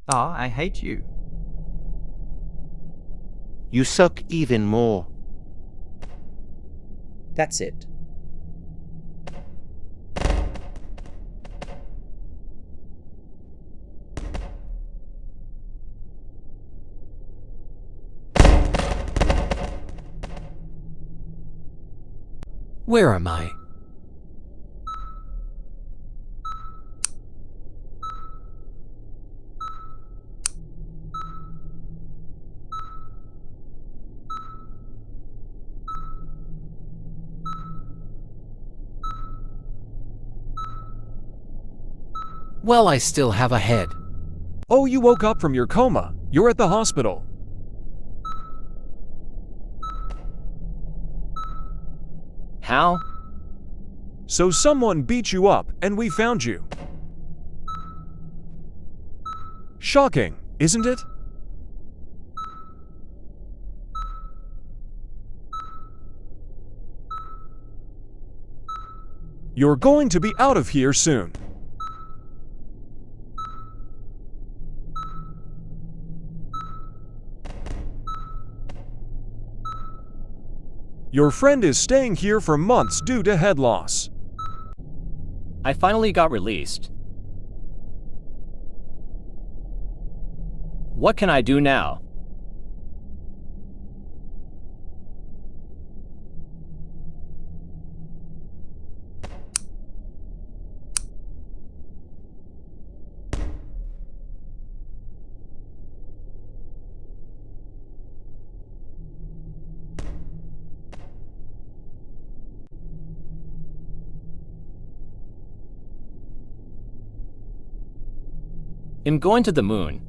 Ah, I hate you. You suck even more. That's it. Where am I? Well, I still have a head. Oh, you woke up from your coma. You're at the hospital. How? So someone beat you up and we found you. Shocking, isn't it? You're going to be out of here soon. Your friend is staying here for months due to head loss. I finally got released. What can I do now? I'm going to the moon.